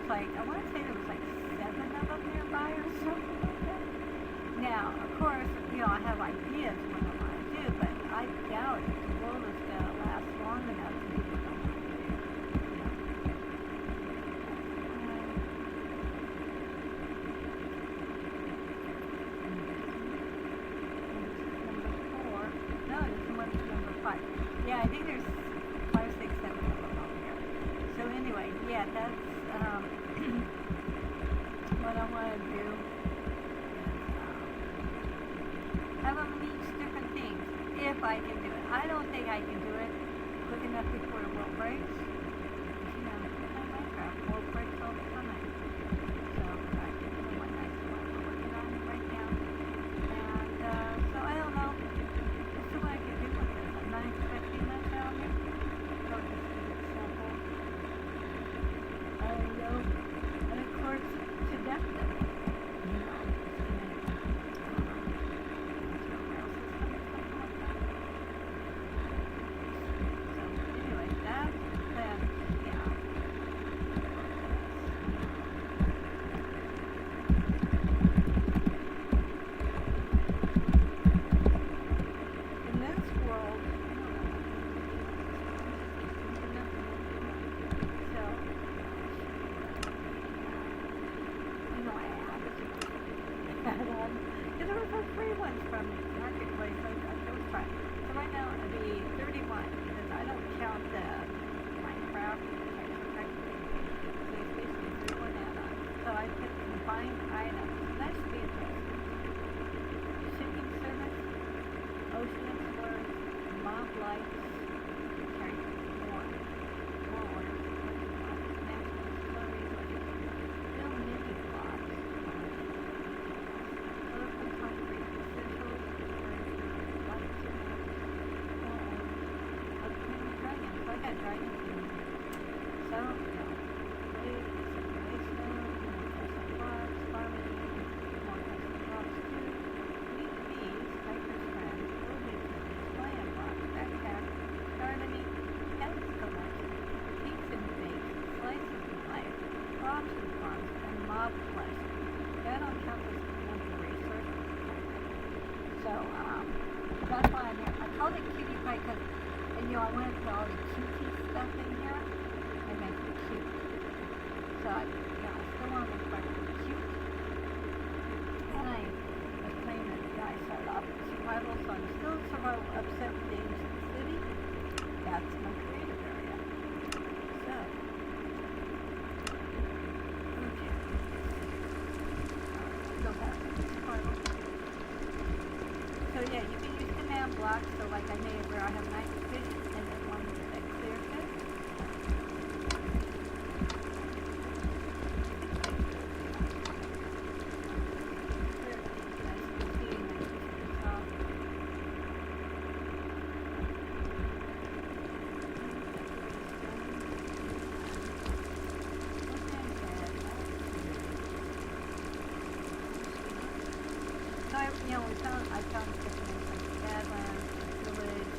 Like, I want to say there was like 7 of them nearby or something like that. Now, of course, I have ideas what I want to do, but I doubt if the world is going to last long enough to do what I want to do. Number 4. No, this one's number 5. Yeah, I think there's 5, 6, 7 of them out here. So anyway, yeah, that's what I want to do is have them each different things, if I can do it. I don't think I can do it quick enough before the world breaks. In Minecraft, world breaks all the time. So I can do one nice one. I'm working on it right now. And so I don't know. Let's see what I can do with this. I'm not expecting much out of it. So just keep it simple. I don't know. And of course, seductive. Because there were some free ones from Marketplace. Those fine. So right now it'll be 31 because I don't count the Minecraft. So it's basically 31 add-ons. So I put combined items. That should be interesting. Shipping service, ocean explorers, mob lights, more orders, national stories, build mini blocks. That's why I called it Cutie because, I wanted to put all the Cutie stuff in here and make it cute. So, I still want to make part of it cute. And I was playing this guy started off with survival, so I'm still in survival upset with the ancient city. That's my creative area. So, okay. Go back to survival. So yeah, you can use command blocks. So like I made where I have night vision and then one that clears it. I found different things like Badlands, Village,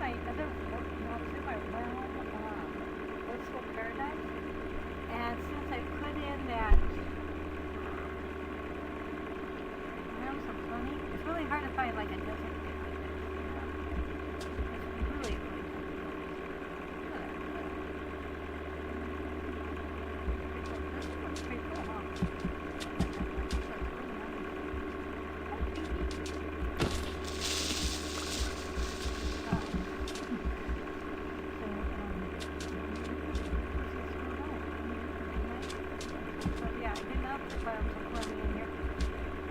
my other work, I was in my realm, blissful paradise, and since I put in that realms of plenty, it's really hard to find like a desert thing like this, you know. It's really, really difficult. This looks pretty cool, huh?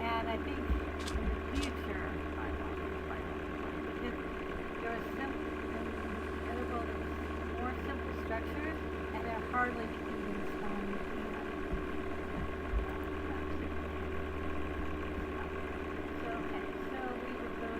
And I think in the future, I want to find out if there are edible, more simple structures, and they're hardly even stone. So okay, so we would go to.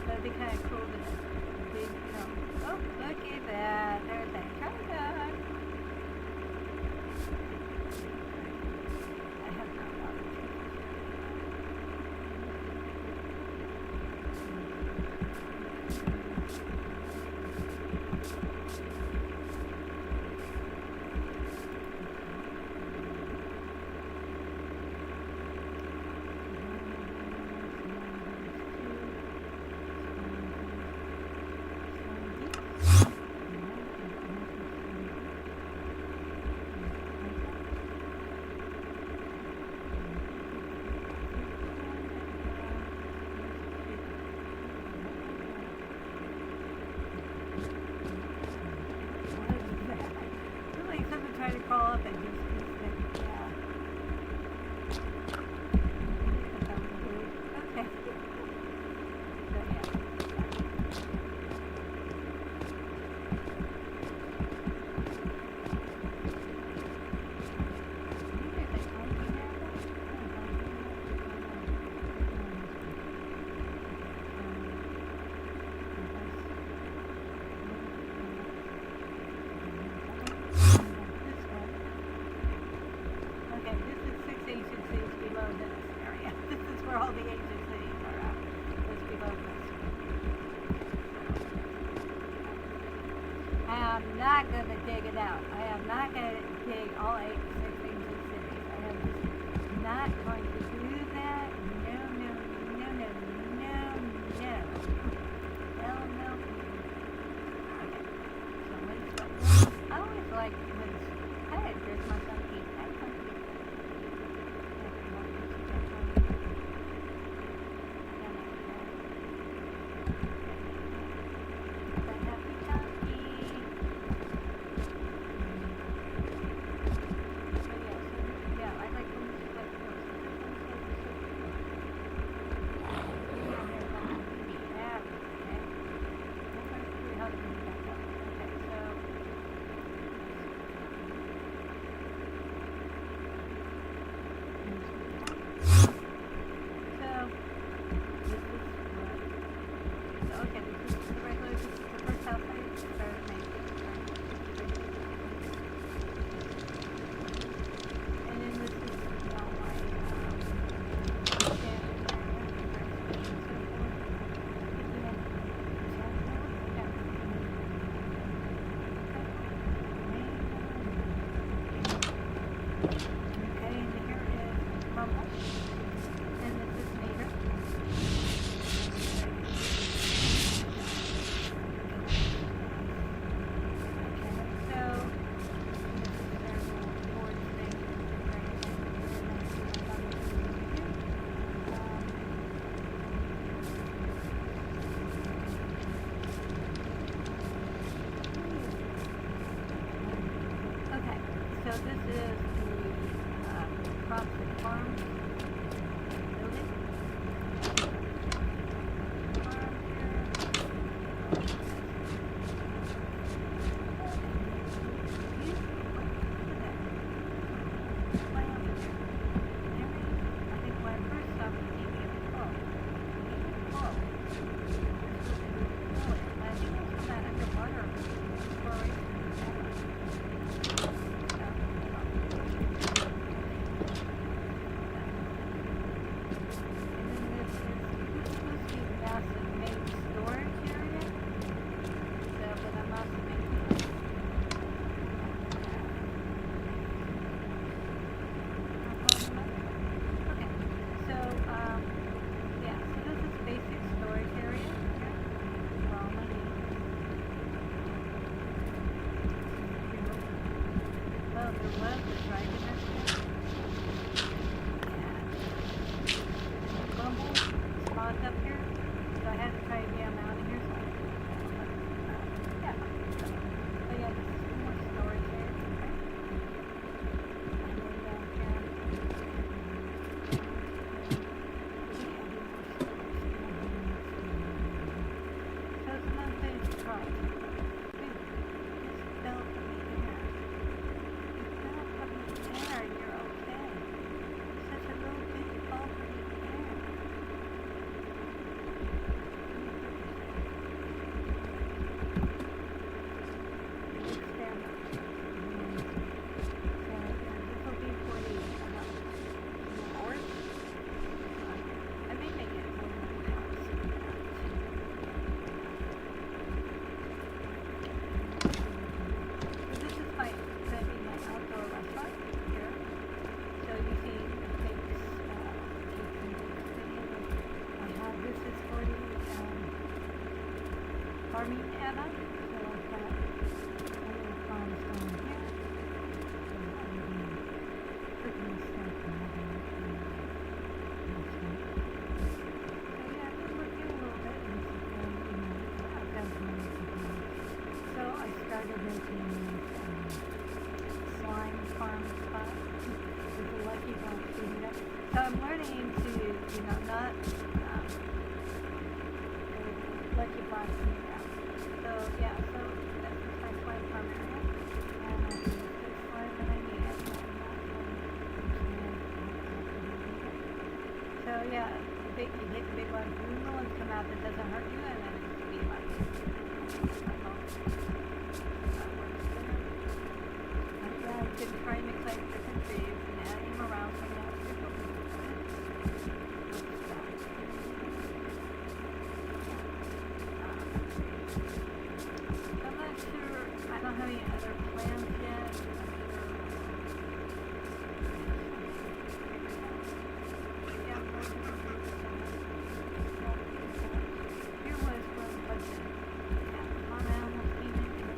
That'd be kind of cool to be, you know, oh, look at that, there's a tripod. I have not thought of it. Trying to crawl up and just yeah. Okay. So yeah. Where all the ancient cities are at. It's below this. I am not going to dig it out. I am not going to dig all 6 ancient cities. I am just not going to do that. No, no, no, no, no, no. Hell no. Okay. So let's go. I always like when hey, there's my son eat. So this is the CrossFit Farm. farming Anna. So I've got a little farm down here. So I'm going to put my stuff in so yeah, I've been looking a little bit into I've done some other things. So I started making this slime farm spot with the Lucky Box in it. So I'm learning to, not Lucky Box in the ground. So yeah, so that's my slime farm area. And I can just put slime when I need it. So yeah, you take the big one, the ones come out that doesn't hurt you, and then it's be like that works better. Yeah, I've been trying to collect different trees and adding them around so that people can I'm not sure, I don't have any other plans yet. Here was one budget. Yeah, on animal feeding and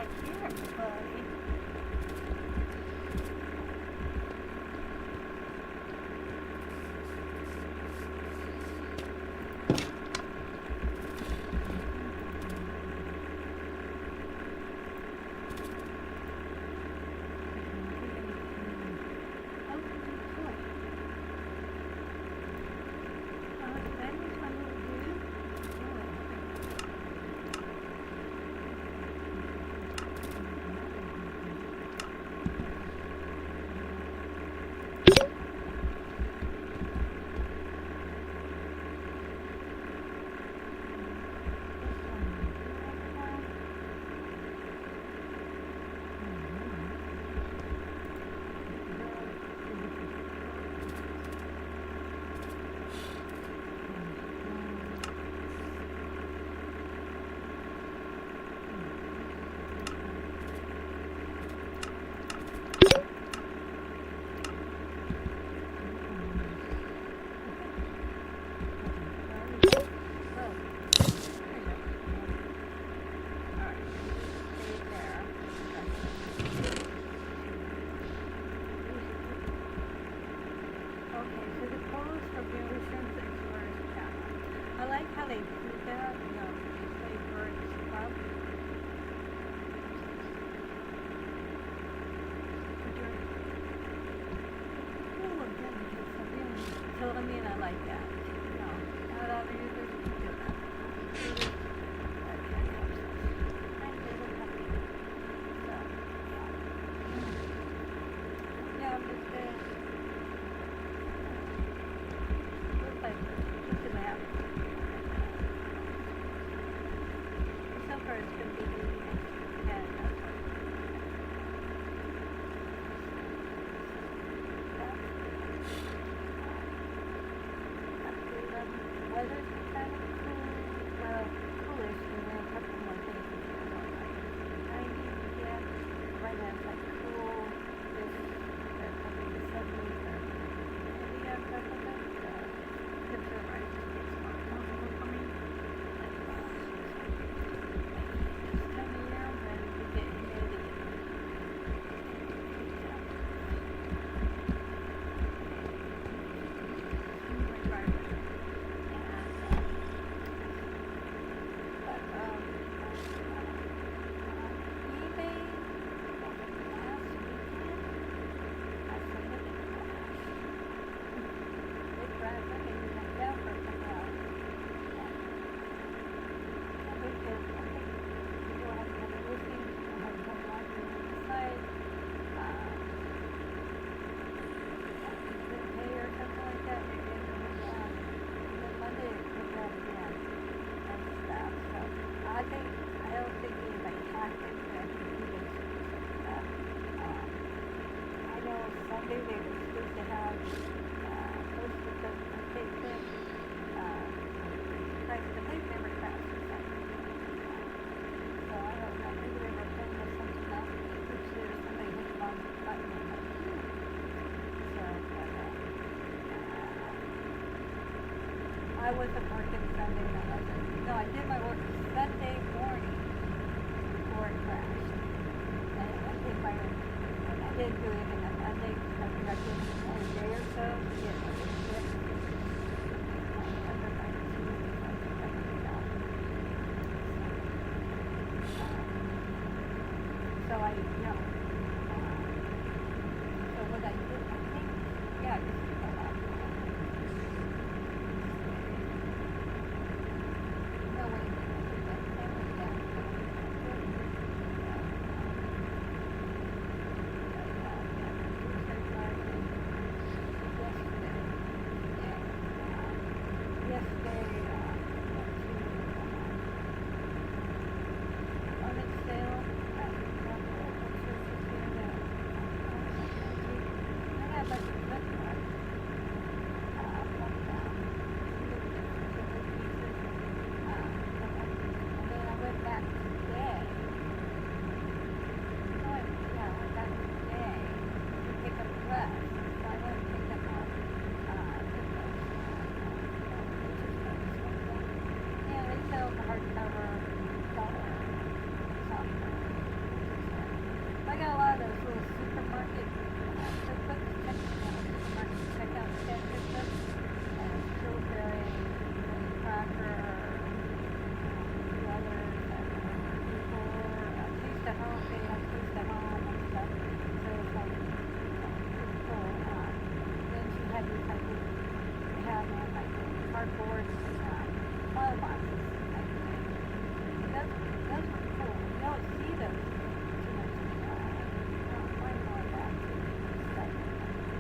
back here, buddy. How they do that, you know, they say birds club. So I mean, I like that. You know, not all the users can do that. That kind of helps us. And they look happy. So, yeah, but looks like just a map. So far it's going to be easy, and that's what weather's kind of cool, well, coolish, and then a couple more days before it's like 90 again. Right now it's like cool, this, probably the 70s or 80 or something like that. Temperature right it's more comfortable for me. Like, this time of year when we get humidity. Sunday they were supposed to have posted the cake thing, the cake never crashed. So I don't know, maybe they were playing with something else, which there's somebody hit the wrong button and like, so, but, I wasn't working Sunday, and I wasn't, no, I did my work Sunday morning before it crashed, and I did my, I didn't do anything on Monday, I think I did a day or so to get everything fixed. Other than Tuesday, I think I can get out. So I, you know, so what I did, I think, yeah, this is a lot. No way, I did that, that was down. cardboard mailboxes type thing. Those were cool. You don't see those too much anymore. You don't find more of that stuff.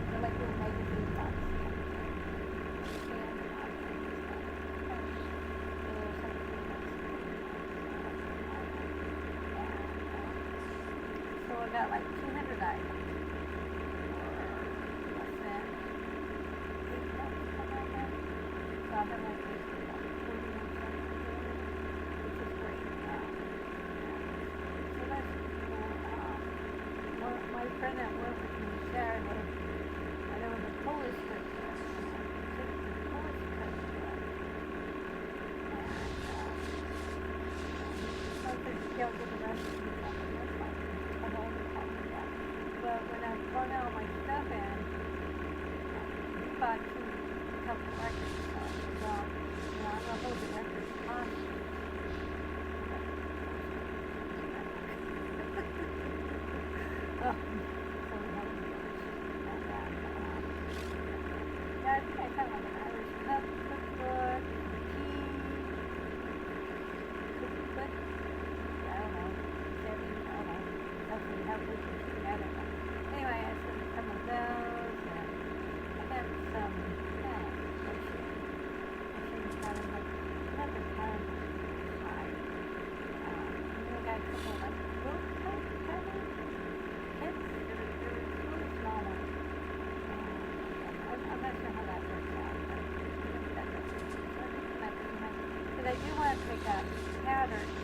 They're like little magazine boxes kind of thing. And so I got like 200 items for less than 8 bucks, something like that. So I've been like this for about 41 cents, which is great. So that's cool. My friend at work with me shared that there was a Polish cook there. The Polish cook there. And I think they'll get the recipe from the website. I've only called it that. But when I brought all my stuff in, we bought a couple records. Well, I'm going to hold the records constant. Oh, so we have about that. Yeah, I think I kind of like an Irish cookbook, tea, cookbook. I don't know. Hopefully help with it. I don't know. Anyway, I sent some of those, and I got some pens. I shouldn't have them, like, another pen high. And then I got a couple, like, book type pens. Kids, they're really small ones. I'm not sure how that works out, but I think that does it. So I think it might be nice. Because I do want to pick up patterns.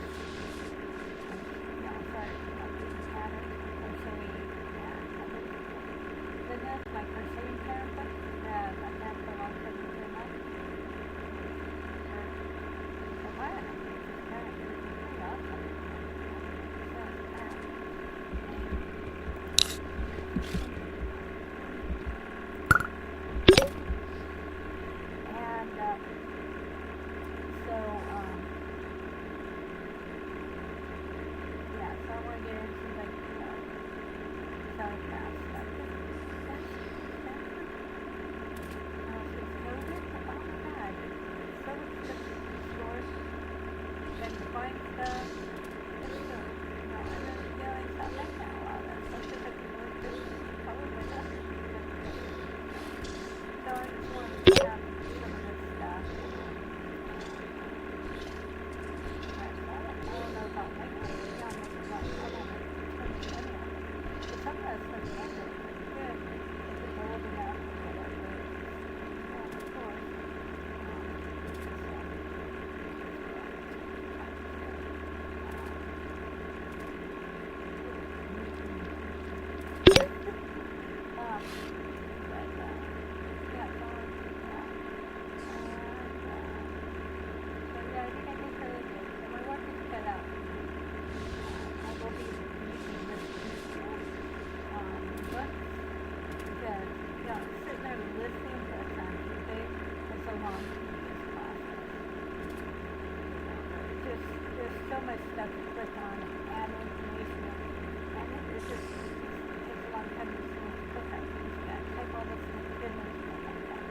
My crocheting pattern book that I've had for a long time to do that. For why I don't think it's kind of pretty awesome. And yeah, so I want to get into like, selling craft stuff. Find stuff. I don't know. I really feel like stuff like that. A lot of that stuff is like probably not. So I just want to pick up some of this stuff. I don't know about like I won't spend money on it. But some of that stuff can be pretty good if it's old enough or whatever. Of course. So much stuff to click on and add information and it's just it takes a long time to click on things. You gotta type all this goodness and stuff like that.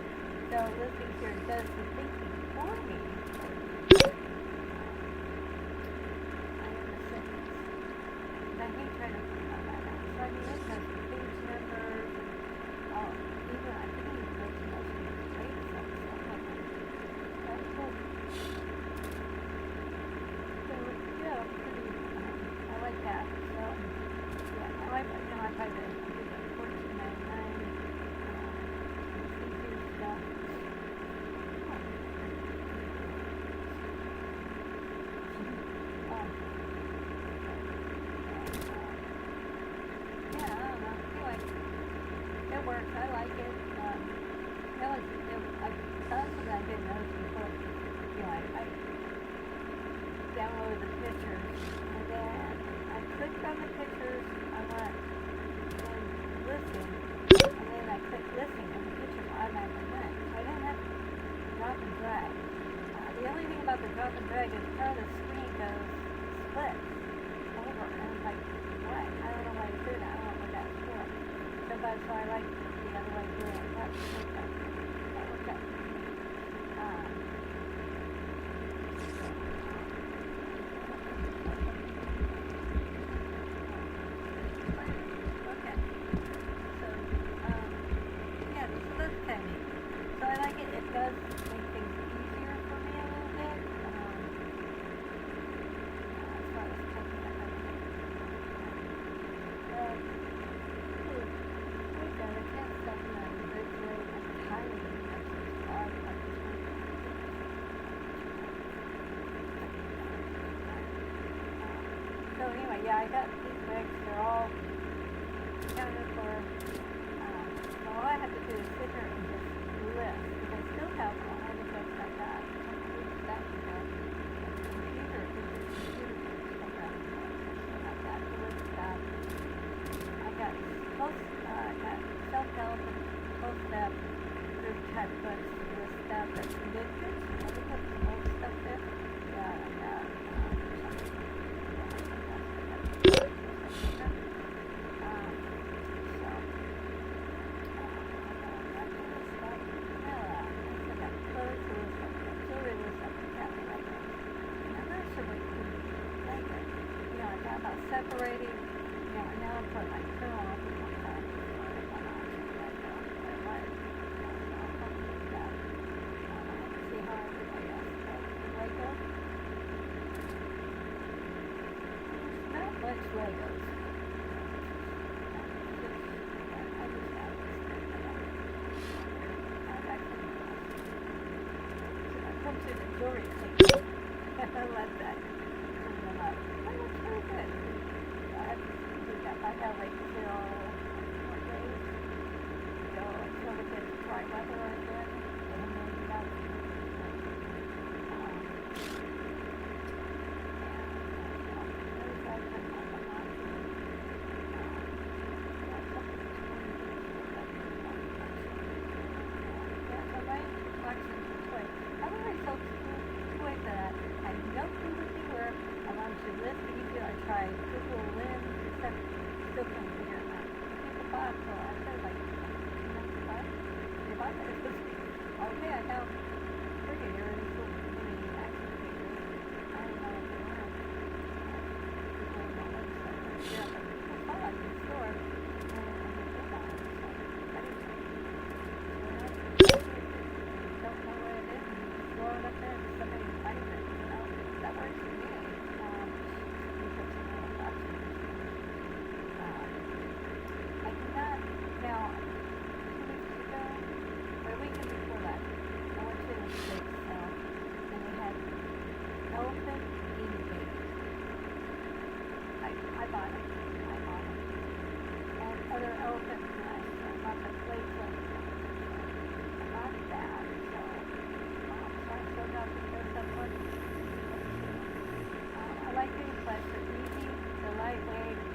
So listening here does the thinking for me. I am the sentence. And I hate trying to figure all that out. So I mean this has the page numbers and even I think even those most of these rates and stuff like that. That's cool. Yeah, pretty, I like that. So, yeah, I like, I tried to do the $14.99, easy stuff. Yeah, I don't know. Anyway, it works. I like it. Something I didn't notice before. I downloaded the pictures, and then I clicked on the pictures I want and listen, and then I clicked listen, and the pictures automatically went. So I didn't have to drop and drag. The only thing about the drop and drag is how the screen goes splits over, and I was like, what? I don't know why it's doing that. I don't know what that's for. So that's why I like the other way of doing it. That worked out. yeah, I got these wigs. They're all counted for. So all I have to do is sit here and just list, because I still have all the books I got from the weeks back ago. The computer, program. I still have that to list stuff. I got got self-help and post-up group type books to list stuff that's vintage. I would put some old stuff there. Yeah, I got separating, now I'm putting my curl off in one time. See how everybody else does the Lego? There's not much Legos. I just have this I come to the jewelry section. I love that. Clean them up. Oh, that's very good. I got like till what days? Until we get dry weather again, and then you got I tried Google Lens, except still couldn't figure it out. People bought it for, I said like $95. They bought it. Okay, I found pretty areas with many action figures. I don't know what they were. People on my website. Yeah, but I saw it in the store. And I did buy it. So I didn't don't know what it is. And just throw it up there and somebody finds it. That works for me. I did not, now, 2 weeks ago, or a weekend before that, I went to a big sale, and they had elephant guinea pigs. I bought them. And other elephant knives. I bought the platelet. I bought that, so I still got the first up one. I like these plush. They're easy, they're lightweight, and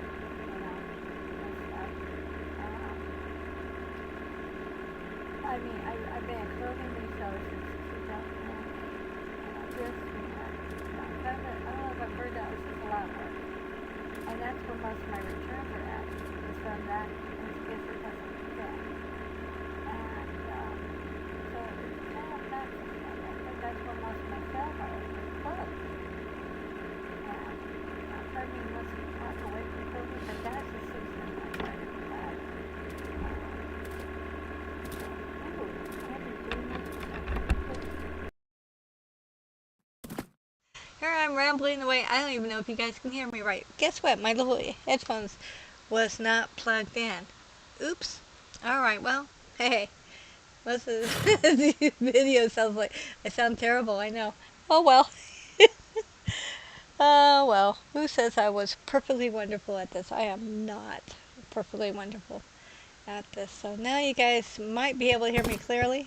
stuff. I mean, I've been a clothing reseller since 2008, and I just, I don't know if I've heard that, it's just a lot of work. And that's where most of my returns are at, is from that, and it's because it doesn't fit. And, so it's kind of not, I think that's where most of my sales are, is clothes. Part of me wants to walk away from clothing, but that's the season I try to provide. Here I'm rambling away. I don't even know if you guys can hear me right. Guess what? My little headphones was not plugged in. Oops. Alright, well, hey. Most of the video sounds like I sound terrible, I know. Oh well. Oh well. Who says I was perfectly wonderful at this? I am not perfectly wonderful at this. So now you guys might be able to hear me clearly.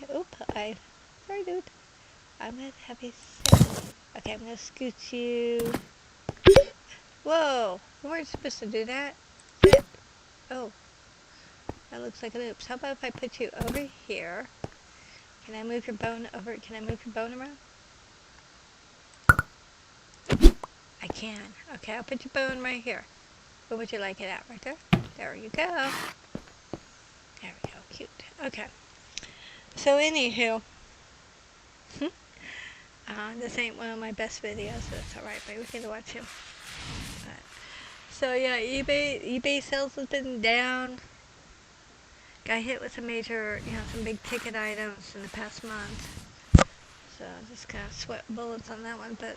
Sorry dude. I'm gonna have you sit. Okay, I'm gonna scoot you. Whoa, we weren't supposed to do that. Sit. Oh, that looks like an oops. How about if I put you over here? Can I move your bone over? Can I move your bone around? I can. Okay, I'll put your bone right here. Where would you like it at? Right there? There you go. There we go. Cute. Okay. So anywho, this ain't one of my best videos, but it's alright, but we can watch him. So yeah, eBay sales has been down. Got hit with some major, some big ticket items in the past month. So just kind of sweat bullets on that one, but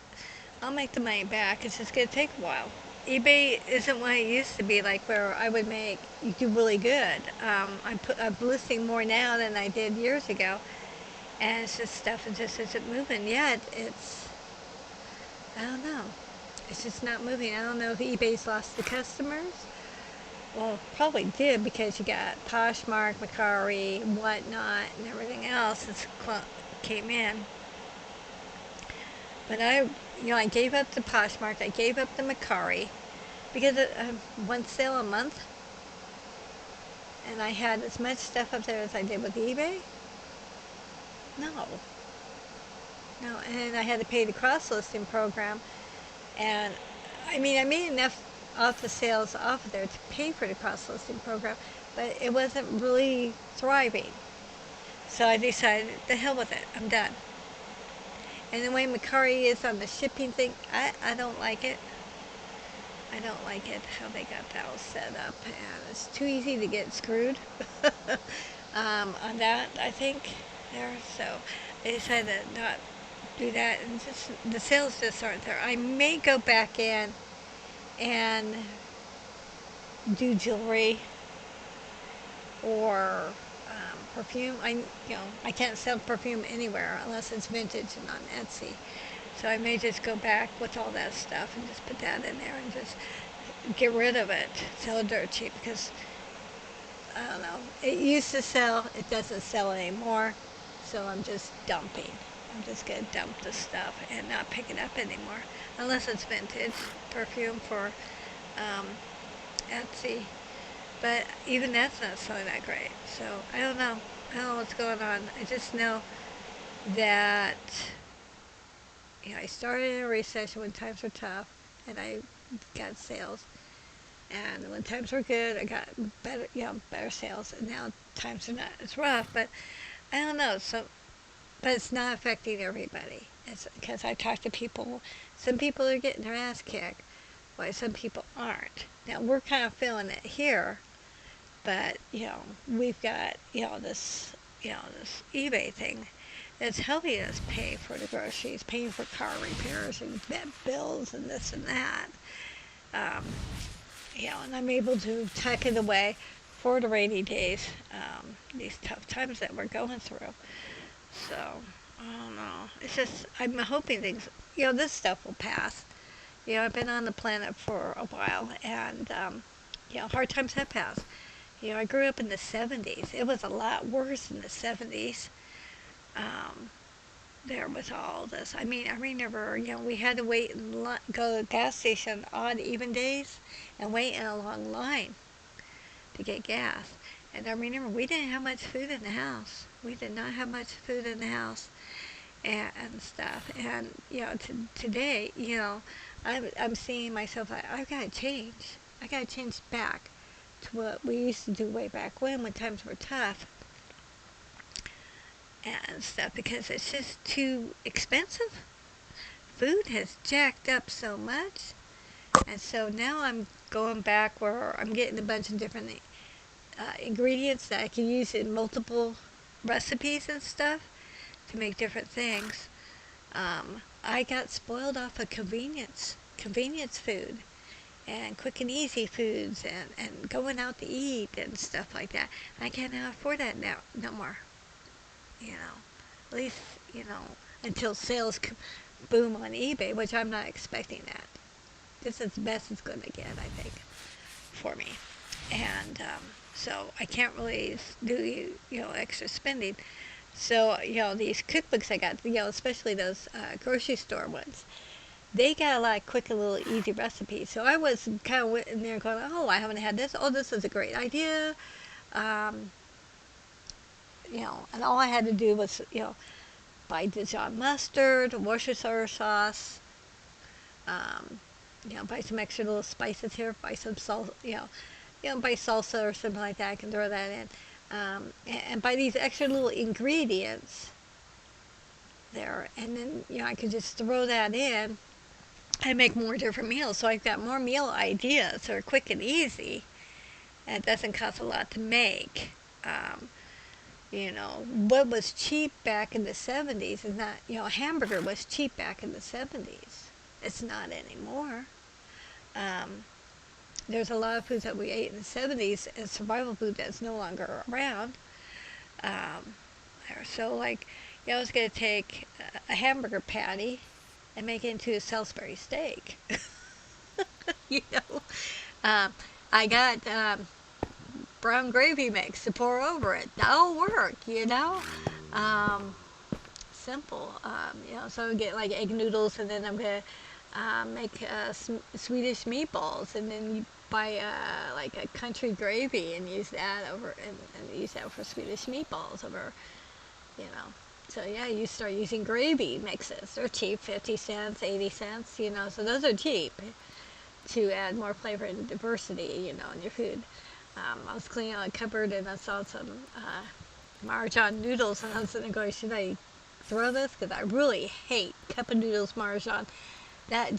I'll make the money back. It's just gonna take a while. eBay isn't what it used to be, like where I would do really good. I'm listing more now than I did years ago, and it's just stuff that just isn't moving yet. I don't know. It's just not moving. I don't know if eBay's lost the customers. Well, probably did because you got Poshmark, Macari, whatnot, and everything else that's came in. But I gave up the Poshmark. I gave up the Macari because one sale a month, and I had as much stuff up there as I did with eBay. No, no, and I had to pay the cross listing program, and I mean I made enough off the sales off of there to pay for the cross listing program, but it wasn't really thriving. So I decided, the hell with it, I'm done. And the way Macari is on the shipping thing, I don't like it. I don't like it how they got that all set up, and it's too easy to get screwed on that, I think, there. So I decided to not do that, and just the sales just aren't there. I may go back in and do jewelry or perfume. I can't sell perfume anywhere unless it's vintage and on Etsy. So I may just go back with all that stuff and just put that in there and just get rid of it, sell it dirt cheap, because I don't know. It used to sell. It doesn't sell anymore. So I'm just dumping. I'm just going to dump the stuff and not pick it up anymore unless it's vintage perfume for um, Etsy. But even that's not selling that great. So I don't know. I don't know what's going on. I just know that I started in a recession when times were tough, and I got sales. And when times were good, I got better sales. And now times are not as rough, but I don't know. So, but it's not affecting everybody. It's because I talk to people. Some people are getting their ass kicked, while some people aren't. Now we're kind of feeling it here, but we've got this eBay thing that's helping us pay for the groceries, paying for car repairs and vet bills and this and that. Um, and I'm able to tuck it away for the rainy days, these tough times that we're going through. So, I don't know. It's just, I'm hoping things, this stuff will pass. I've been on the planet for a while, and, hard times have passed. I grew up in the 70s. It was a lot worse in the 70s. There with all this. I mean, I remember, we had to wait and go to the gas station odd even days and wait in a long line to get gas. And I remember we didn't have much food in the house. We did not have much food in the house and stuff. And, today, I'm seeing myself, I've got to change. I got to change back to what we used to do way back when times were tough and stuff, because it's just too expensive. Food has jacked up so much, and so now I'm going back where I'm getting a bunch of different ingredients that I can use in multiple recipes and stuff to make different things. I got spoiled off of convenience food and quick and easy foods and going out to eat and stuff like that. I can't afford that now no more. At least, until sales boom on eBay, which I'm not expecting that. This is the best it's going to get, I think, for me. And so I can't really do, extra spending. So, these cookbooks I got, especially those grocery store ones, they got a lot of quick and little easy recipes. So I was kind of in there going, oh, I haven't had this. Oh, this is a great idea. Um, and all I had to do was, buy Dijon mustard, Worcestershire sauce, buy some extra little spices here, buy some salt, buy salsa or something like that. I can throw that in. And buy these extra little ingredients there. And then, I could just throw that in and make more different meals. So I've got more meal ideas that are quick and easy. And it doesn't cost a lot to make. What was cheap back in the 70s is not, a hamburger was cheap back in the 70s. It's not anymore. There's a lot of foods that we ate in the 70s as survival food that's no longer around. So, I was going to take a hamburger patty and make it into a Salisbury steak. you know. I got brown gravy mix to pour over it. That'll work, you know. Um, Simple. So I get like egg noodles, and then I'm gonna make Swedish meatballs, and then you buy like a country gravy and use that over, and use that for Swedish meatballs over, you know. So yeah, you start using gravy mixes. They're cheap, 50 cents, 80 cents, you know. So those are cheap to add more flavor and diversity, you know, in your food. I was cleaning out a cupboard and I saw some Marjan noodles, and I was sitting there going, should I throw this? Because I really hate cup of noodles Marjan. That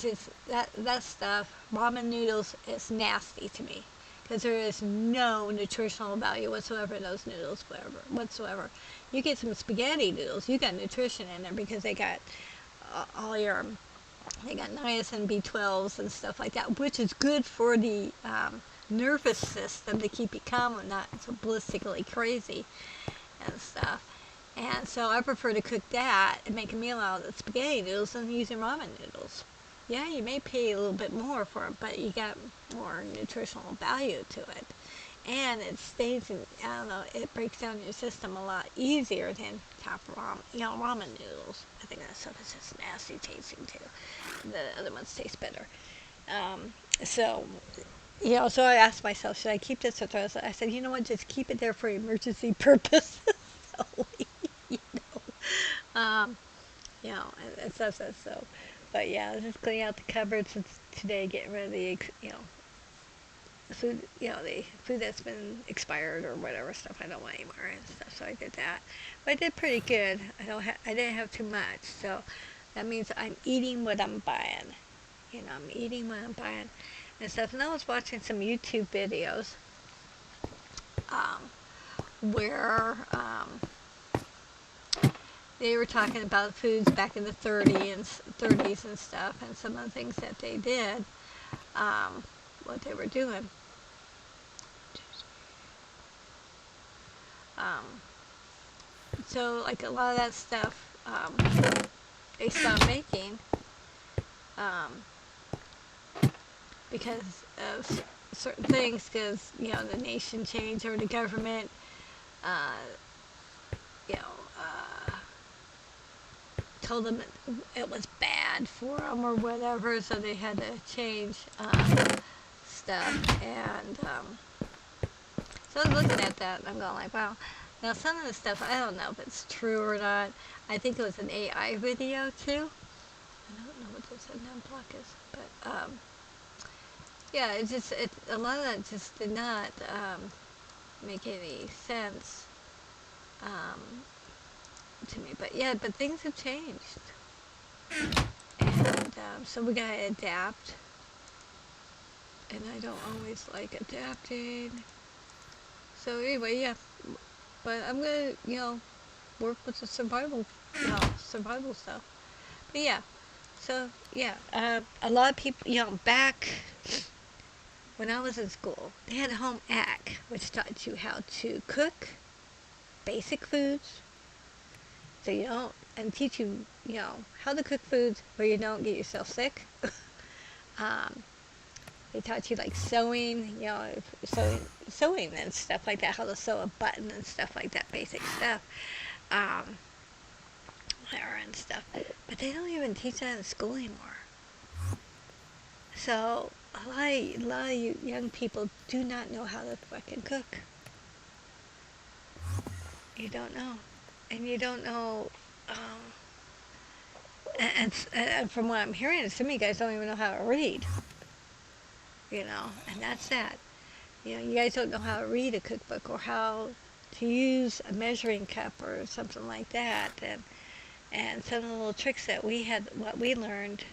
stuff, ramen noodles, is nasty to me. Because there is no nutritional value whatsoever in those noodles, whatsoever. You get some spaghetti noodles, you got nutrition in there because they got all your, they got niacin, B12s, and stuff like that, which is good for the nervous system to keep you calm and not so ballistically crazy and stuff. And so I prefer to cook that and make a meal out of the spaghetti noodles than using ramen noodles. Yeah, you may pay a little bit more for it, but you got more nutritional value to it. And it stays in, I don't know, it breaks down your system a lot easier than top ramen noodles. I think that stuff is just nasty tasting too. The other ones taste better. So, so I asked myself, should I keep this or throw this? I said, you know what, just keep it there for emergency purposes. So, you know, um, it says that so. But yeah, just cleaning out the cupboards today, getting rid of the, food, the food that's been expired or whatever stuff I don't want anymore and stuff. So I did that. But I did pretty good. I didn't have too much. So that means I'm eating what I'm buying. I'm eating what I'm buying and stuff. And I was watching some YouTube videos where they were talking about foods back in the 30s and stuff, and some of the things that they did, what they were doing. So, like a lot of that stuff, they stopped making because of certain things, because the nation changed or the government, you know. Told them it was bad for them or whatever, so they had to change stuff. And so I was looking at that and I'm going like, wow. Now some of the stuff, I don't know if it's true or not. I think it was an AI video too. I don't know what this block is, but yeah, a lot of that just did not make any sense. To me, but things have changed, and so we gotta adapt, and I don't always like adapting. So anyway, yeah, but I'm gonna work with the survival stuff. But yeah, so yeah, a lot of people, back when I was in school, they had a home ec, which taught you how to cook basic foods. So you don't, and teach you, how to cook foods where you don't get yourself sick. They taught you like sewing, sewing and stuff like that, how to sew a button and stuff like that, basic stuff, and stuff. But they don't even teach that in school anymore. So a lot of you young people do not know how to fucking cook. You don't know. And you don't know, and from what I'm hearing, some of you guys don't even know how to read, and that's that. You guys don't know how to read a cookbook or how to use a measuring cup or something like that, and some of the little tricks that what we learned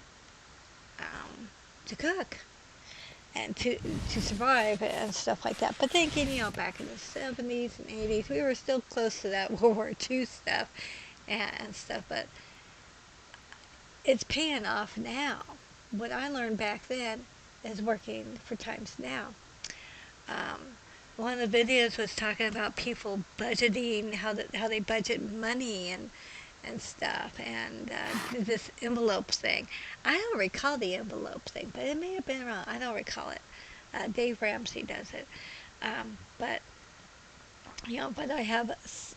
to cook and to survive and stuff like that. But thinking, back in the 70s and 80s, we were still close to that World War II stuff and stuff, but it's paying off now. What I learned back then is working for times now. One of the videos was talking about people budgeting, how they budget money and stuff, and this envelope thing. I don't recall the envelope thing, but it may have been wrong. I don't recall it. Dave Ramsey does it. But but I have,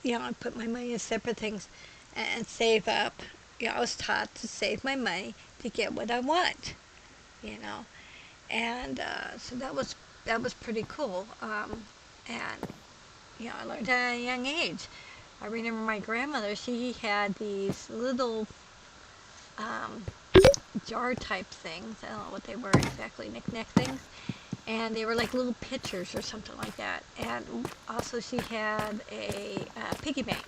I put my money in separate things and save up. I was taught to save my money to get what I want. You know, and so that was pretty cool. And I learned at a young age. I remember my grandmother. She had these little um, jar type things. I don't know what they were exactly, knick-knack things, and they were like little pitchers or something like that. And also she had a piggy bank.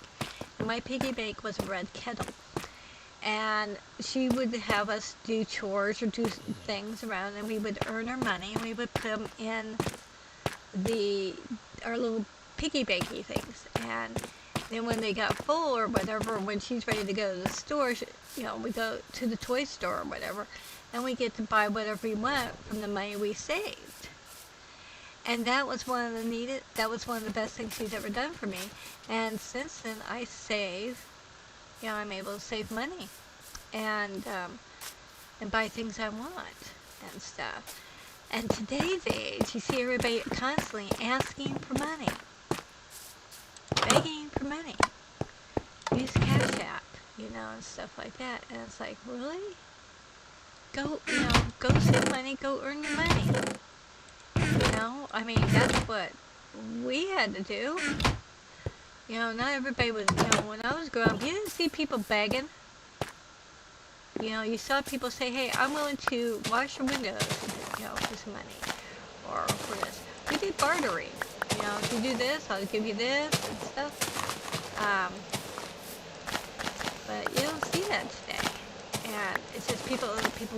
And my piggy bank was a red kettle. And she would have us do chores or do things around, and we would earn our money, and we would put them in our little piggy banky things. And then when they got full or whatever, when she's ready to go to the store, we go to the toy store or whatever, and we get to buy whatever we want from the money we saved. And that was one of the best things she's ever done for me. And since then, I save. I'm able to save money and buy things I want and stuff. And today's age, you see everybody constantly asking for money, begging for money. Use Cash App, and stuff like that. And it's like, really? Go save money, go earn your money. I mean, that's what we had to do. Not everybody was, when I was growing up, you didn't see people begging. You saw people say, hey, I'm willing to wash your windows, for some money, or for this. We did bartering. If you do this, I'll give you this and stuff. But you don't see that today. And it's just people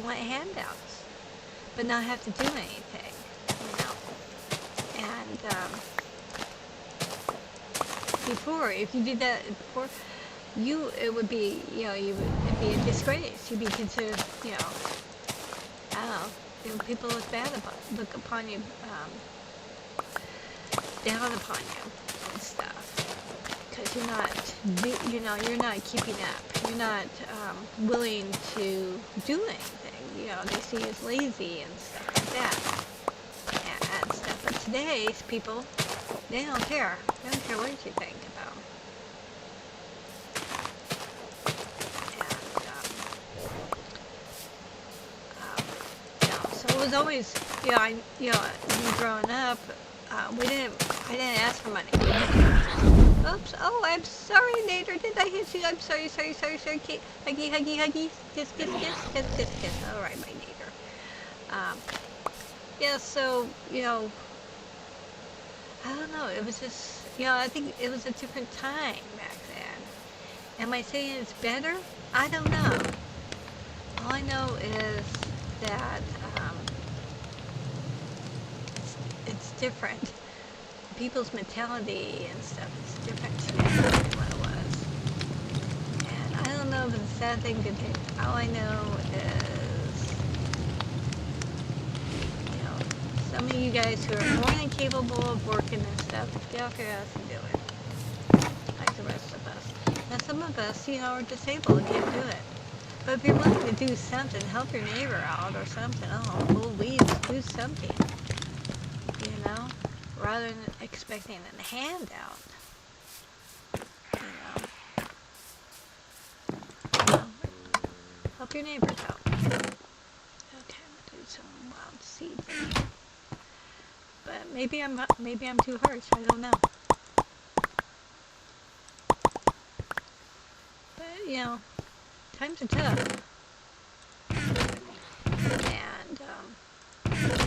want handouts, but not have to do anything, And, before, if you did that before, it would be, it'd be a disgrace. You'd be considered, I don't know, people look upon you, down upon you and stuff, because you're not keeping up. You're not willing to do anything. They see you as lazy and stuff like that, and stuff. But today's people, they don't care. They don't care what you think about them. And, so it was always, growing up, I didn't ask for money. Oops, oh, I'm sorry, Nader, did I hit you? I'm sorry. Huggy, kiss. All right, my Nader. So, I don't know, it was just, I think it was a different time back then. Am I saying it's better? I don't know. All I know is that it's different. People's mentality and stuff is different today than what it was. And I don't know if it's a sad thing to think. All I know is, some of you guys who are more than capable of working and stuff, get off your ass and do it. Like the rest of us. Now some of us, are disabled and can't do it. But if you're willing to do something, help your neighbor out or something, pull weeds, do something. Rather than expecting a handout. Help your neighbors out. Okay, I'm gonna do some wild seed thing. But maybe I'm too harsh. I don't know. But times are tough, and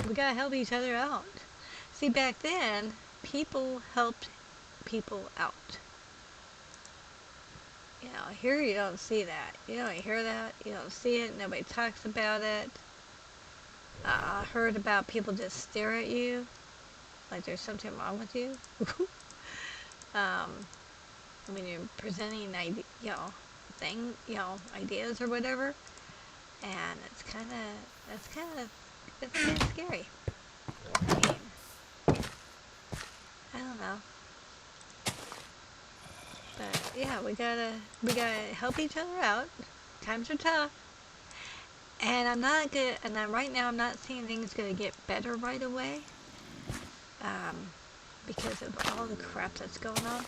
we gotta help each other out. See, back then, people helped people out. Here you don't see that. You don't hear that. You don't see it. Nobody talks about it. I heard about people just stare at you like there's something wrong with you. When you're presenting, ideas or whatever, and it's kind of scary. I mean, I don't know. But yeah, we gotta help each other out. Times are tough, and right now I'm not seeing things gonna get better right away, um, because of all the crap that's going on.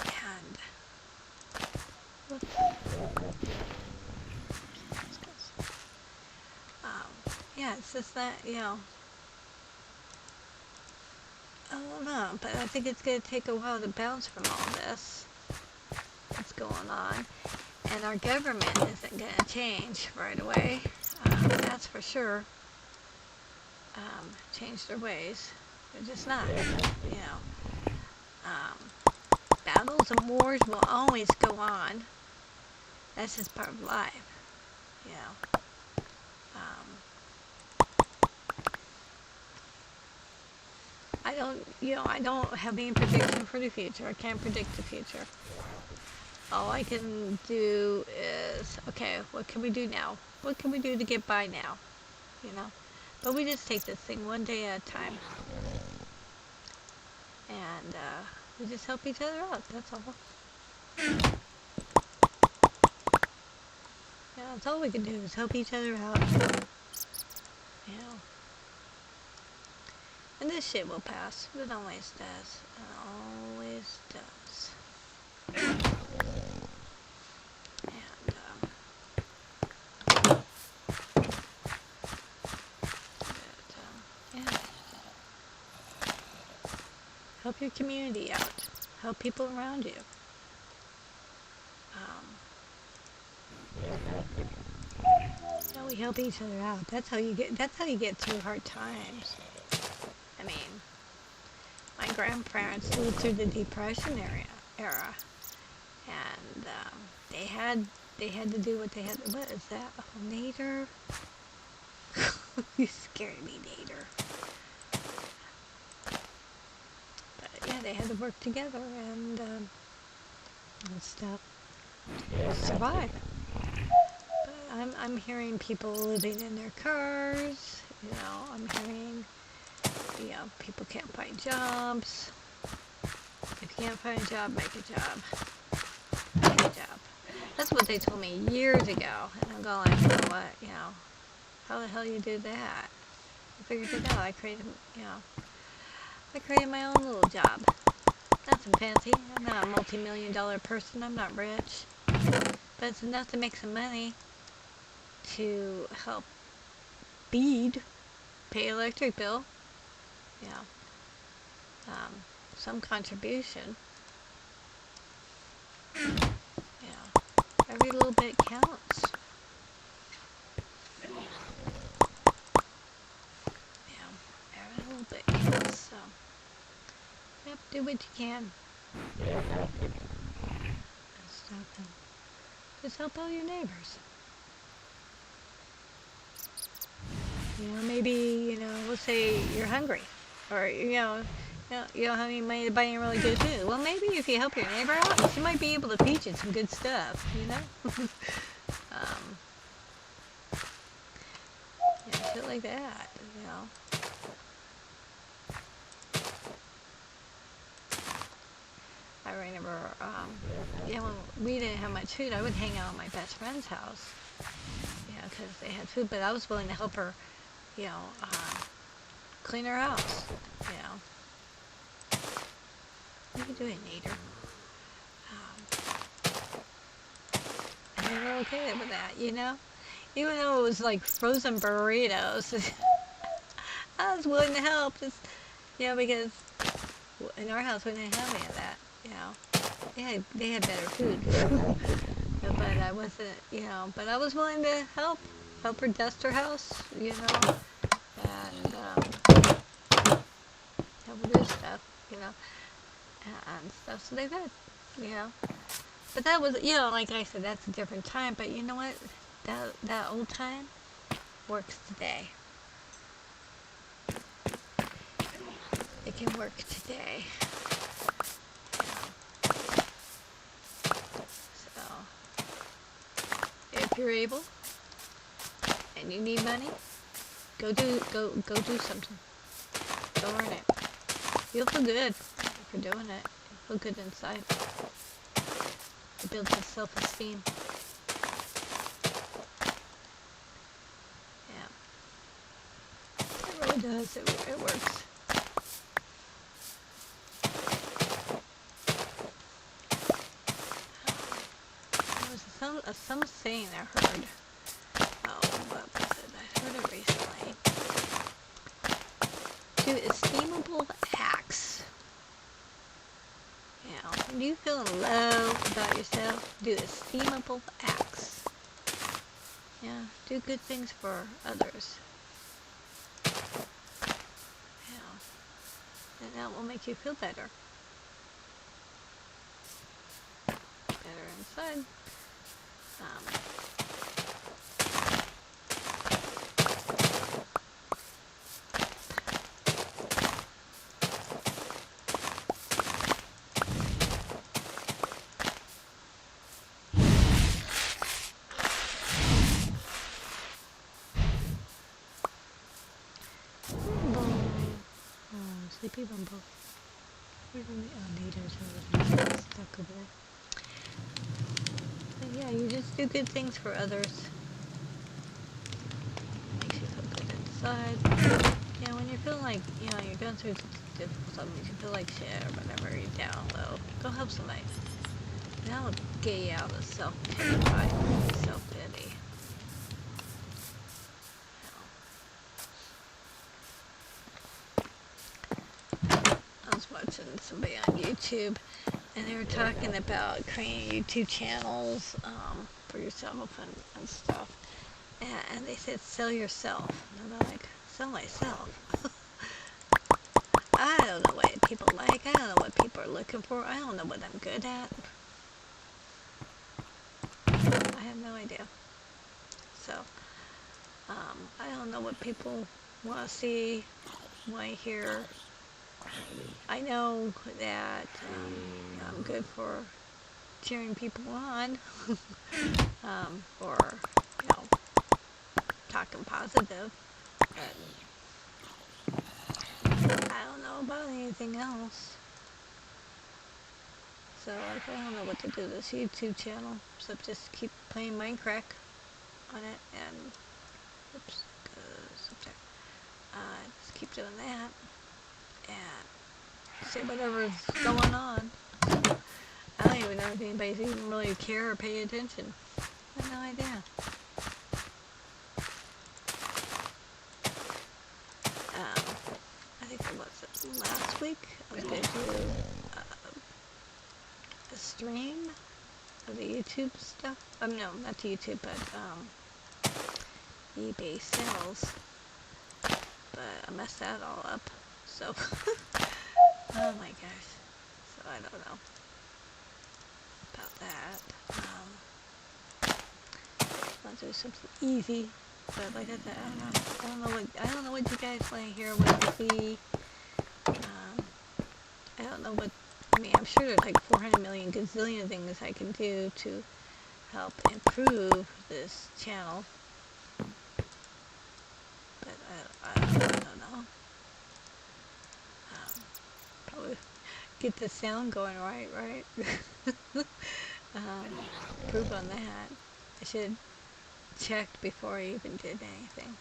And yeah, it's just that I don't know, but I think it's gonna take a while to bounce from all this that's going on, and our government isn't gonna change right away. That's for sure. Change their ways. They're just not. You know, battles and wars will always go on. That's just part of life. You know. I don't have any prediction for the future. I can't predict the future. All I can do is, okay, what can we do now? What can we do to get by now? You know? But we just take this thing one day at a time. And we just help each other out, that's all. Yeah, that's all we can do is help each other out. You know. And this shit will pass. It always does. It always does. And, yeah. Help your community out. Help people around you. We help each other out. That's how you get through hard times. I mean, my grandparents lived through the Depression era, and they had to do what they had. What is that? Oh, Nader. You scared me, Nader. But yeah, they had to work together and stuff to survive. But I'm hearing people living in their cars. You know, I'm hearing people can't find jobs. If you can't find a job, make a job. Make a job. That's what they told me years ago. And I'm going, you know what, how the hell you do that? I figured it out. I created my own little job. Nothing fancy. I'm not a multi-million-dollar person. I'm not rich. But it's enough to make some money to help pay electric bill. Some contribution. Every little bit counts. Every little bit counts. So, yep, do what you can. And stuff, and just help out your neighbors. Maybe, let's say you're hungry, or you don't have any money to buy any really good food. Well, maybe if you help your neighbor out, she might be able to feed you some good stuff, shit like that, I remember, when we didn't have much food, I would hang out at my best friend's house, because they had food, but I was willing to help her, clean her house, What are you doing, Nader? And they were okay with that, Even though it was like frozen burritos, I was willing to help, just, because in our house we didn't have any of that, They had better food. But I wasn't, but I was willing to help her dust her house, and help her do stuff, and stuff. So they did, But that was, like I said, that's a different time. But you know what? That old time works today. It can work today. So, if you're able and you need money, go do something. Go earn it. You'll feel good if for doing it. Feel good inside. It builds his self-esteem. Yeah. It really does. It works. There was some saying I heard. Oh, what was it? I heard it recently. Do esteemable acts. You know, when you feeling low about yourself, do esteemable acts. Yeah, do good things for others. Yeah, and that will make you feel better. Better inside. Sleepy Bumble. Where's the natives stuck over there? But yeah, you just do good things for others. Makes you feel good inside. Yeah, when you feel like, you know, you're going through difficult stuff, you feel like shit or whatever, you're down low, go help somebody. That'll get you out of self-pity, self-pity. I was watching somebody on YouTube, and they were talking about creating YouTube channels for yourself and stuff. And they said, sell yourself. And I'm like, sell myself? I don't know what people like. I don't know what people are looking for. I don't know what I'm good at. I have no idea. So, I don't know what people want to see, want to hear. I know that I'm good for cheering people on, or, you know, talking positive, but I don't know about anything else. So like, I don't know what to do with this YouTube channel, except just keep playing Minecraft on it, and oops, goes up there. Just keep doing that, and see whatever's going on. I don't even know if anybody's even really care or pay attention. I have no idea. I think it was last week. I was going to do a stream of the YouTube stuff. No, not the YouTube, but eBay sales. But I messed that all up. So, oh my gosh. So I don't know about that. I'll do something easy. But like I said, I don't know what you guys want to hear, what to see. I don't know what, I mean, I'm sure there's like 400 million gazillion things I can do to help improve this channel. But I don't know. Probably get the sound going right? Improve on that. I should checked before I even did anything.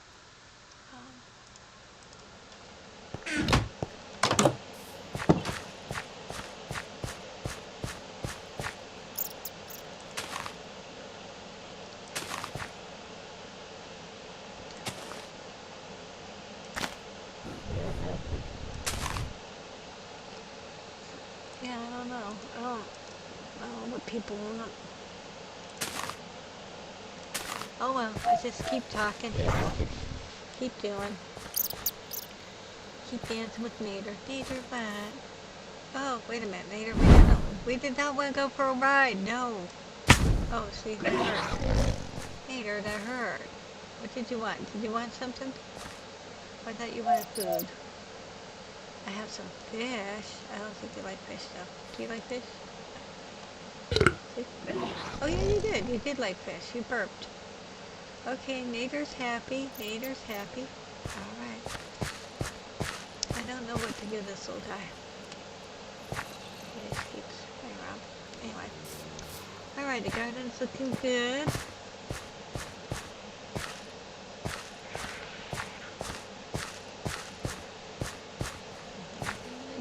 Yeah, I don't know. I don't know what people want. Oh well, I just keep talking. Keep doing. Keep dancing with Nader. Nader, what? Oh, wait a minute, Nader. We did not want to go for a ride. No. Oh, see, that hurt. Nader, that hurt. What did you want? Did you want something? I thought you wanted food. I have some fish. I don't think you like fish, though. Do you like fish? See? Oh, yeah, you did. You did like fish. You burped. Okay, Nader's happy. Nader's happy. All right. I don't know what to give this little guy. It keeps going around. Anyway. Alright, the garden's looking good.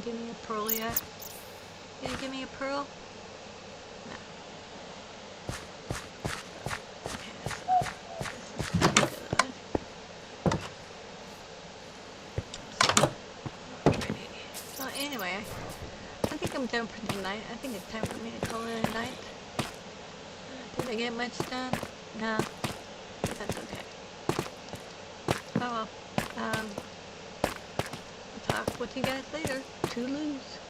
Give me a pearl yet? You gonna give me a pearl? No. Okay, so this is good. Alrighty. So anyway, I think I'm done for tonight. I think it's time for me to call it a night. Did I get much done? No. But that's okay. Oh well. I'll talk with you guys later. Toodaloos.